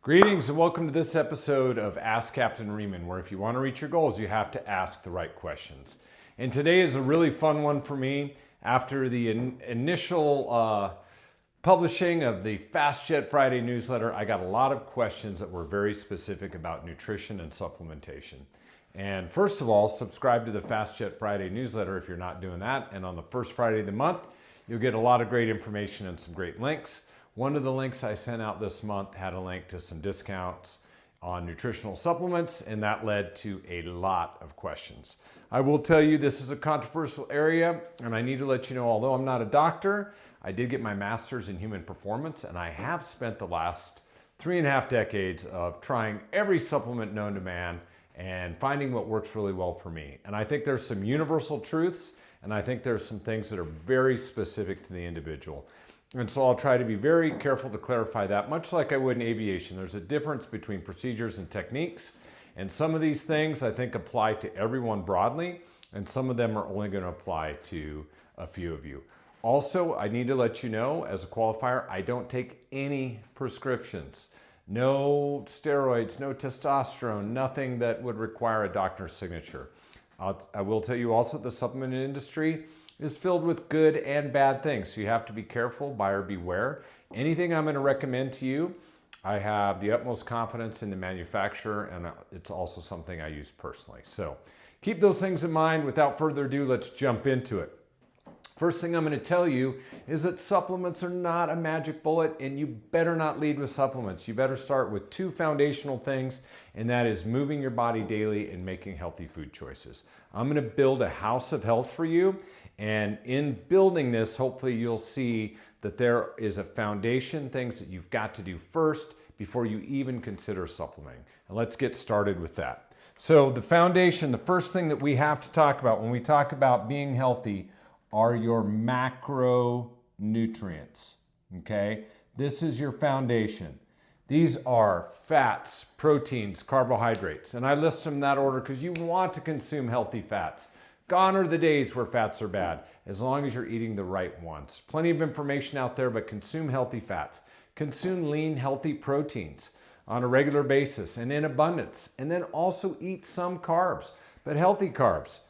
Greetings and welcome to this episode of Ask Captain Reeman, where if you want to reach your goals, you have to ask the right questions. And today is a really fun one for me. After the initial publishing of the Fast Jet Friday newsletter, I got a lot of questions that were very specific about nutrition and supplementation. And first of all, subscribe to the Fast Jet Friday newsletter if you're not doing that. And on the first Friday of the month, you'll get a lot of great information and some great links. One of the links I sent out this month had a link to some discounts on nutritional supplements, and that led to a lot of questions. I will tell you this is a controversial area, and I need to let you know, although I'm not a doctor, I did get my master's in human performance, and I have spent the last 3.5 decades of trying every supplement known to man and finding what works really well for me. And I think there's some universal truths, and I think there's some things that are very specific to the individual. And so I'll try to be very careful to clarify that, much like I would in aviation. There's a difference between procedures and techniques, and some of these things I think apply to everyone broadly, and some of them are only going to apply to a few of you. Also, I need to let you know, as a qualifier, I don't take any prescriptions. No steroids, no testosterone, nothing that would require a doctor's signature. I will tell you also the supplement industry is filled with good and bad things. So you have to be careful, buyer beware. Anything I'm going to recommend to you, I have the utmost confidence in the manufacturer, and it's also something I use personally. So keep those things in mind. Without further ado, let's jump into it. First thing I'm going to tell you is that supplements are not a magic bullet, and you better not lead with supplements. You better start with two foundational things, and that is moving your body daily and making healthy food choices. I'm going to build a house of health for you, and in building this, hopefully you'll see that there is a foundation, things that you've got to do first before you even consider supplementing. And let's get started with that. So the foundation, the first thing that we have to talk about when we talk about being healthy are your macronutrients, okay? This is your foundation. These are fats, proteins, carbohydrates, and I list them in that order because you want to consume healthy fats. Gone are the days where fats are bad, as long as you're eating the right ones. Plenty of information out there, but consume healthy fats. Consume lean, healthy proteins on a regular basis and in abundance. And then also eat some carbs, but healthy carbs.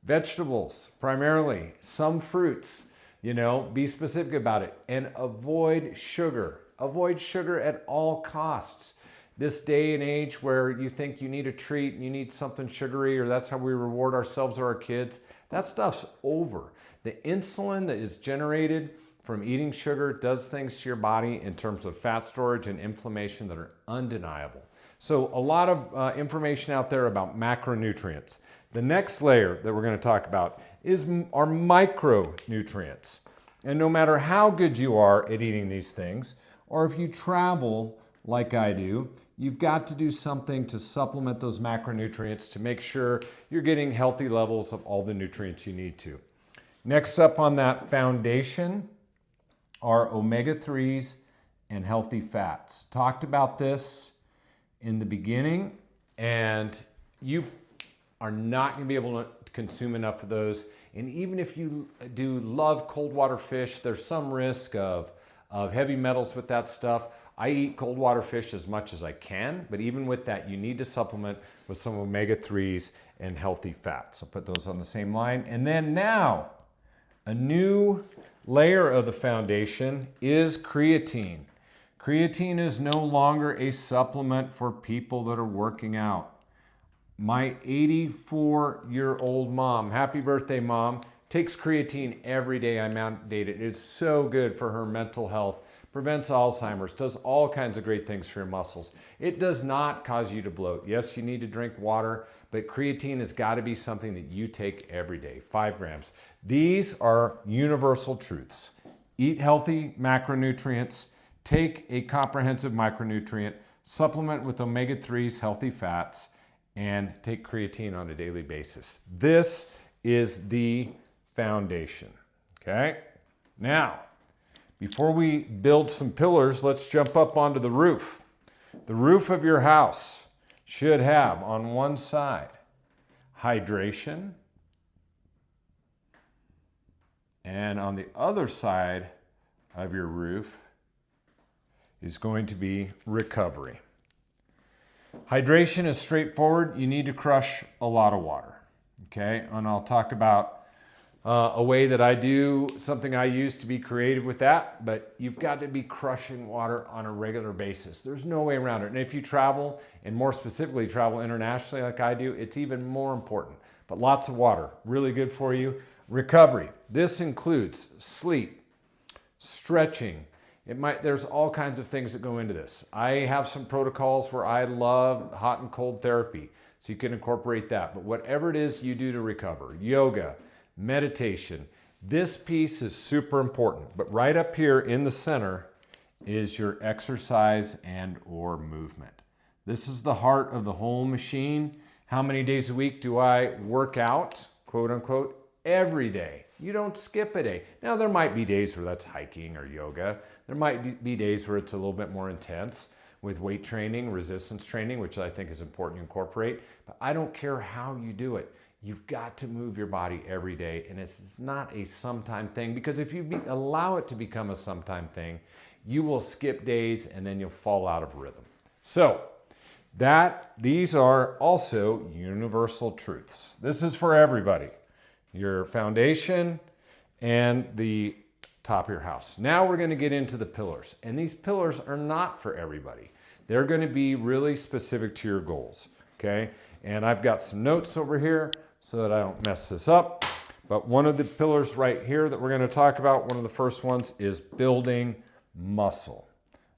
Vegetables, primarily, some fruits, be specific about it. And avoid sugar. Avoid sugar at all costs. This day and age where you think you need a treat, you need something sugary, or that's how we reward ourselves or our kids, that stuff's over. The insulin that is generated from eating sugar does things to your body in terms of fat storage and inflammation that are undeniable. So a lot of information out there about macronutrients. The next layer that we're going to talk about is our micronutrients. And no matter how good you are at eating these things, or if you travel like I do, you've got to do something to supplement those macronutrients to make sure you're getting healthy levels of all the nutrients you need to. Next up on that foundation are omega-3s and healthy fats. Talked about this in the beginning, and you are not going to be able to consume enough of those. And even if you do love cold water fish, there's some risk of heavy metals with that stuff. I eat cold water fish as much as I can, but even with that, you need to supplement with some omega-3s and healthy fats. I'll put those on the same line. And then now, a new layer of the foundation is creatine. Creatine is no longer a supplement for people that are working out. My 84-year-old mom, happy birthday, Mom, takes creatine every day. I mandate it. It's so good for her mental health. Prevents Alzheimer's, does all kinds of great things for your muscles. It does not cause you to bloat. Yes, you need to drink water, but creatine has got to be something that you take every day, 5 grams. These are universal truths. Eat healthy macronutrients, take a comprehensive micronutrient, supplement with omega-3s, healthy fats, and take creatine on a daily basis. This is the foundation, okay? Now, before we build some pillars, let's jump up onto the roof. The roof of your house should have on one side hydration, and on the other side of your roof is going to be recovery. Hydration is straightforward. You need to crush a lot of water, okay? And I'll talk about a way that I do, something I use to be creative with that, but you've got to be crushing water on a regular basis. There's no way around it. And if you travel, and more specifically travel internationally like I do, it's even more important. But lots of water, really good for you. Recovery. This includes sleep, stretching. There's all kinds of things that go into this. I have some protocols where I love hot and cold therapy, so you can incorporate that. But whatever it is you do to recover, yoga, meditation, this piece is super important. But right up here in the center is your exercise and or movement. This is the heart of the whole machine. How many days a week do I work out, quote unquote? Every day. You don't skip a day. Now there might be days where that's hiking or yoga. There might be days where it's a little bit more intense with weight training, resistance training, which I think is important to incorporate. But I don't care how you do it. You've got to move your body every day, and it's not a sometime thing, because if you allow it to become a sometime thing, you will skip days and then you'll fall out of rhythm. So these are also universal truths. This is for everybody. Your foundation and the top of your house. Now we're going to get into the pillars, and these pillars are not for everybody. They're going to be really specific to your goals, okay? And I've got some notes over here so that I don't mess this up. But one of the pillars right here that we're going to talk about, one of the first ones, is building muscle.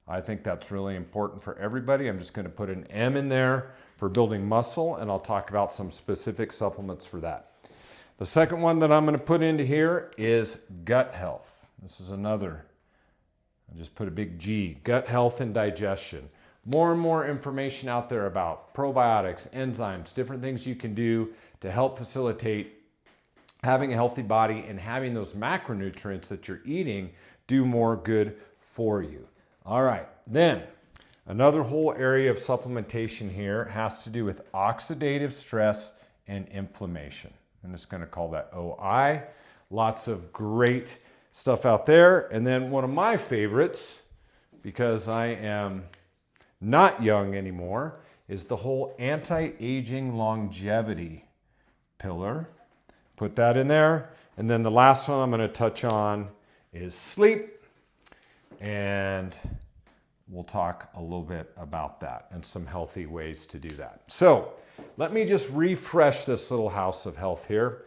I think that's really important for everybody. I'm just going to put an M in there for building muscle, and I'll talk about some specific supplements for that. The second one that I'm going to put into here is gut health. This is another, I just put a big G, gut health and digestion. More and more information out there about probiotics, enzymes, different things you can do to help facilitate having a healthy body and having those macronutrients that you're eating do more good for you. All right, then another whole area of supplementation here has to do with oxidative stress and inflammation. I'm just going to call that OI. Lots of great stuff out there. And then one of my favorites, because I am not young anymore, is the whole anti-aging longevity pillar. Put that in there. And then the last one I'm going to touch on is sleep. And we'll talk a little bit about that and some healthy ways to do that. So let me just refresh this little house of health here.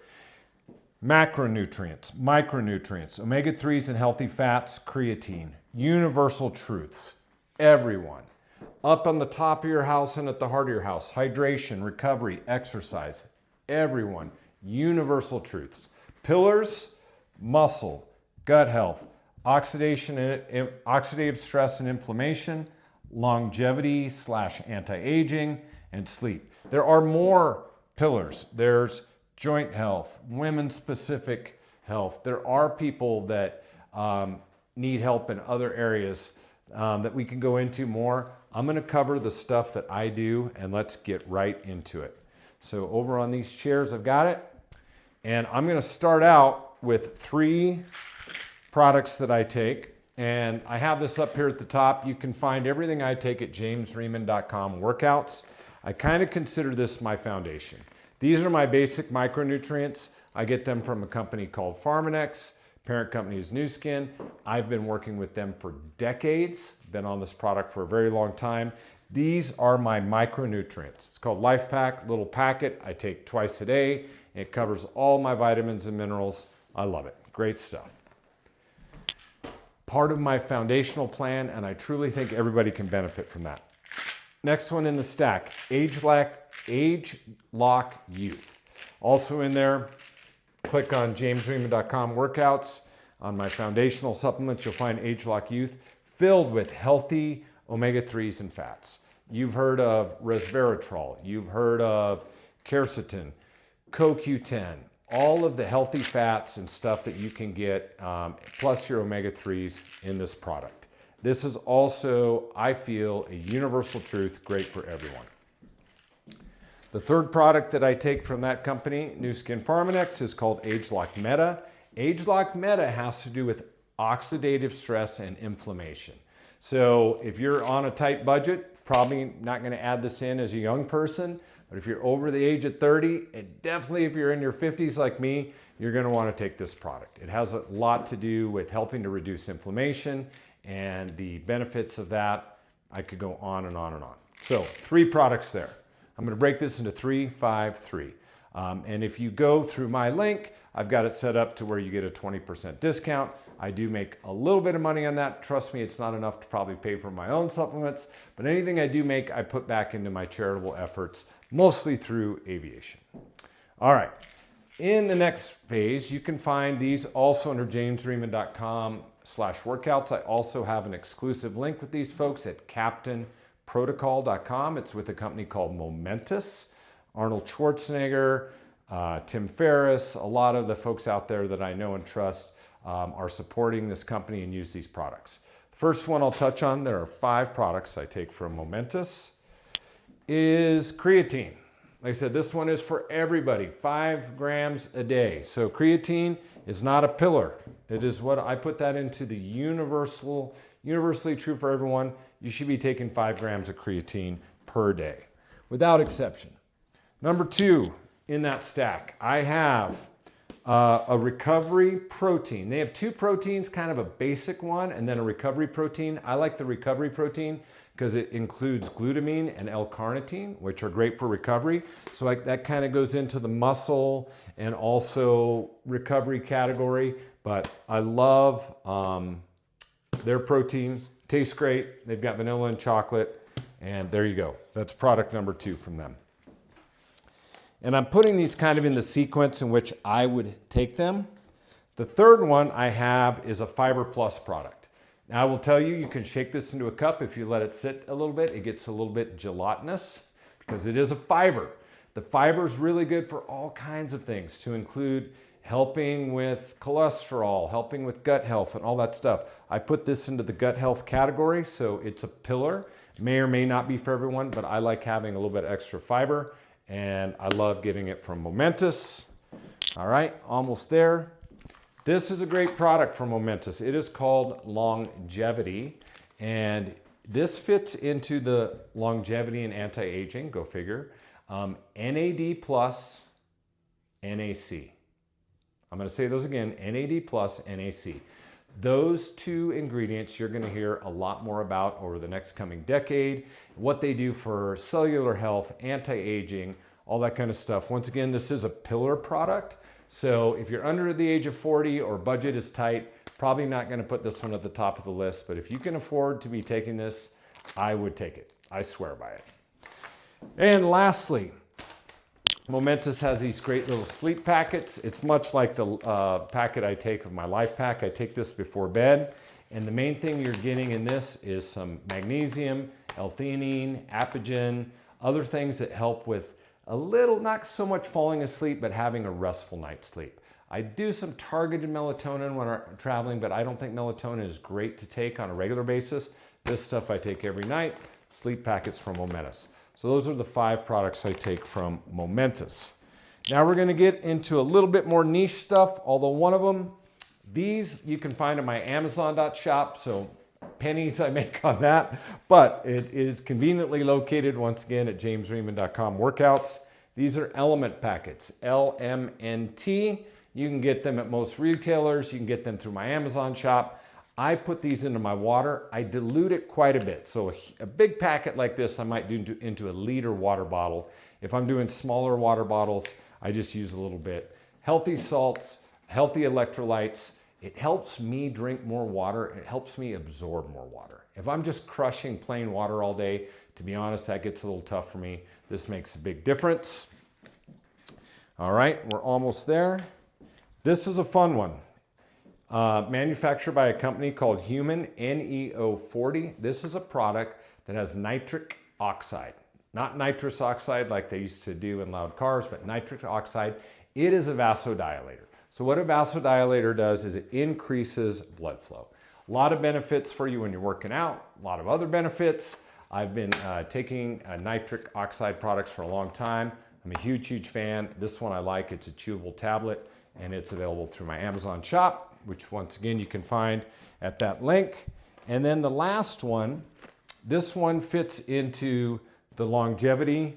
Macronutrients, micronutrients, omega-3s and healthy fats, creatine, universal truths, everyone. Up on the top of your house and at the heart of your house, hydration, recovery, exercise, everyone, universal truths. Pillars, muscle, gut health, oxidative stress and inflammation, longevity / anti-aging, and sleep. There are more pillars. There's joint health, women's specific health. There are people that need help in other areas that we can go into more. I'm going to cover the stuff that I do, and let's get right into it. So over on these chairs, I've got it. And I'm going to start out with 3 products that I take. And I have this up here at the top. You can find everything I take at jamesreeman.com workouts. I kind of consider this my foundation. These are my basic micronutrients. I get them from a company called Pharmanex. Parent company is Nu Skin. I've been working with them for decades. Been on this product for a very long time. These are my micronutrients. It's called Life Pack, little packet I take twice a day. It covers all my vitamins and minerals. I love it. Great stuff. Part of my foundational plan, and I truly think everybody can benefit from that. Next one in the stack, Age Lock Youth. Also in there, click on jamesreeman.com workouts. On my foundational supplements, you'll find Age Lock Youth filled with healthy omega-3s and fats. You've heard of resveratrol. You've heard of quercetin, CoQ10, all of the healthy fats and stuff that you can get, plus your omega-3s in this product. This is also, I feel, a universal truth, great for everyone. The third product that I take from that company, Nu Skin Pharmanex, is called Age Lock Meta. Age Lock Meta has to do with oxidative stress and inflammation. So if you're on a tight budget, probably not going to add this in as a young person, but if you're over the age of 30, and definitely if you're in your 50s like me, you're going to want to take this product. It has a lot to do with helping to reduce inflammation and the benefits of that. I could go on and on and on. So 3 products there. I'm going to break this into 3, 5, 3. And if you go through my link, I've got it set up to where you get a 20% discount. I do make a little bit of money on that. Trust me, it's not enough to probably pay for my own supplements, but anything I do make, I put back into my charitable efforts, mostly through aviation. All right. In the next phase, you can find these also under jamesreeman.com/workouts. I also have an exclusive link with these folks at captainprotocol.com. It's with a company called Momentous. Arnold Schwarzenegger, Tim Ferriss, a lot of the folks out there that I know and trust are supporting this company and use these products. The first one I'll touch on, there are 5 products I take from Momentous, is creatine. Like I said, this one is for everybody, 5 grams a day. So creatine is not a pillar. It is what I put that into the universally true for everyone. You should be taking 5 grams of creatine per day, without exception. Number 2 in that stack, I have a recovery protein. They have 2 proteins, kind of a basic one and then a recovery protein. I like the recovery protein because it includes glutamine and L-carnitine, which are great for recovery. So that kind of goes into the muscle and also recovery category. But I love their protein. Tastes great. They've got vanilla and chocolate. And there you go. That's product number 2 from them. And I'm putting these kind of in the sequence in which I would take them. The third one I have is a Fiber Plus product. Now I will tell you, you can shake this into a cup. If you let it sit a little bit, it gets a little bit gelatinous because it is a fiber. The fiber is really good for all kinds of things, to include helping with cholesterol, helping with gut health and all that stuff. I put this into the gut health category, so it's a pillar. May or may not be for everyone, but I like having a little bit extra fiber, and I love getting it from Momentous. All right, almost there. This is a great product from Momentous. It is called Longevity, and this fits into the longevity and anti-aging, go figure. NAD plus NAC. I'm going to say those again, NAD plus NAC. Those 2 ingredients you're going to hear a lot more about over the next coming decade, what they do for cellular health, anti-aging, all that kind of stuff. Once again, this is a pillar product. So if you're under the age of 40 or budget is tight, probably not going to put this one at the top of the list. But if you can afford to be taking this, I would take it. I swear by it. And lastly, Momentous has these great little sleep packets. It's much like the packet I take of my Life Pack. I take this before bed. And the main thing you're getting in this is some magnesium, L-theanine, apigen, other things that help with a little, not so much falling asleep, but having a restful night's sleep. I do some targeted melatonin when I'm traveling, but I don't think melatonin is great to take on a regular basis. This stuff I take every night. Sleep packets from Momentous. So those are the 5 products I take from Momentous. Now we're going to get into a little bit more niche stuff, although one of them, these you can find at my Amazon.shop, so pennies I make on that, but it is conveniently located once again at jamesreeman.com workouts. These are element packets, LMNT. You can get them at most retailers. You can get them through my Amazon shop. I put these into my water. I dilute it quite a bit. So a big packet like this, I might do into a liter water bottle. If I'm doing smaller water bottles, I just use a little bit. Healthy salts, healthy electrolytes. It helps me drink more water. It helps me absorb more water. If I'm just crushing plain water all day, to be honest, that gets a little tough for me. This makes a big difference. All right, we're almost there. This is a fun one. Manufactured by a company called Human, NEO40. This is a product that has nitric oxide. Not nitrous oxide like they used to do in loud cars, but nitric oxide. It is a vasodilator. So what a vasodilator does is it increases blood flow. A lot of benefits for you when you're working out, a lot of other benefits. I've been taking nitric oxide products for a long time. I'm a huge fan. This one I like. It's a chewable tablet, and it's available through my Amazon shop, which once again you can find at that link. And then the last one This one fits into the longevity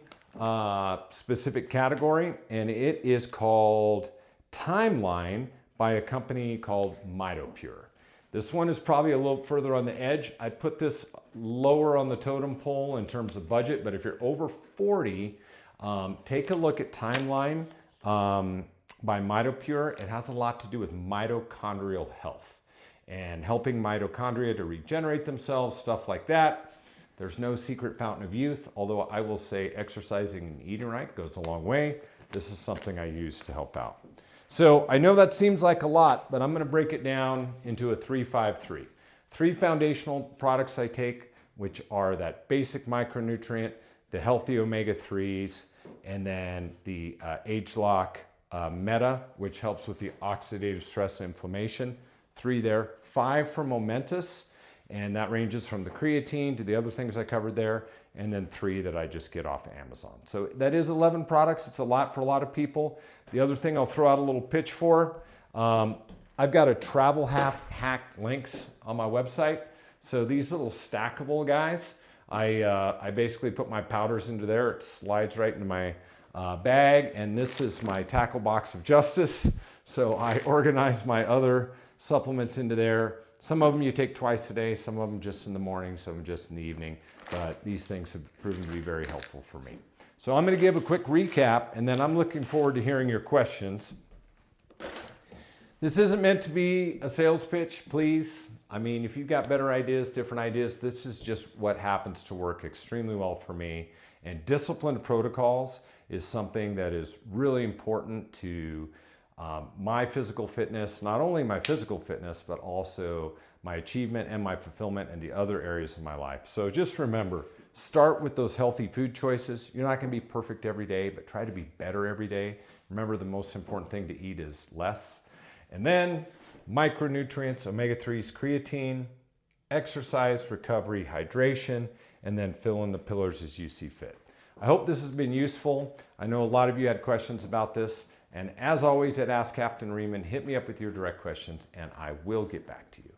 specific category, and it is called Timeline by a company called MitoPure. This one is probably a little further on the edge. I put this lower on the totem pole in terms of budget, but if you're over 40, take a look at Timeline by MitoPure. It has a lot to do with mitochondrial health and helping mitochondria to regenerate themselves, stuff like that. There's no secret fountain of youth, although I will say exercising and eating right goes a long way. This is something I use to help out. So I know that seems like a lot, but I'm gonna break it down into a 3-5-3. 3 foundational products I take, which are that basic micronutrient, the healthy omega-3s, and then the ageLOC Meta, which helps with the oxidative stress and inflammation. 3 there. 5 for momentous, and that ranges from the creatine to the other things I covered there, and then 3 that I just get off Amazon. So that is 11 products. It's a lot for a lot of people. The other thing I'll throw out a little pitch for, I've got a travel hack links on my website. So these little stackable guys, I basically put my powders into there. It slides right into my bag, and this is my tackle box of justice. So I organize my other supplements into there. Some of them you take twice a day, some of them just in the morning, some of them just in the evening, but these things have proven to be very helpful for me. So I'm going to give a quick recap, and then I'm looking forward to hearing your questions. This isn't meant to be a sales pitch, please. I mean, if you've got better ideas, different ideas, this is just what happens to work extremely well for me. And disciplined protocols is something that is really important to my physical fitness, not only my physical fitness, but also my achievement and my fulfillment in the other areas of my life. So just remember, start with those healthy food choices. You're not gonna be perfect every day, but try to be better every day. Remember, the most important thing to eat is less. And then micronutrients, omega-3s, creatine, exercise, recovery, hydration, and then fill in the pillars as you see fit. I hope this has been useful. I know a lot of you had questions about this. And as always at Ask Captain Reeman, hit me up with your direct questions and I will get back to you.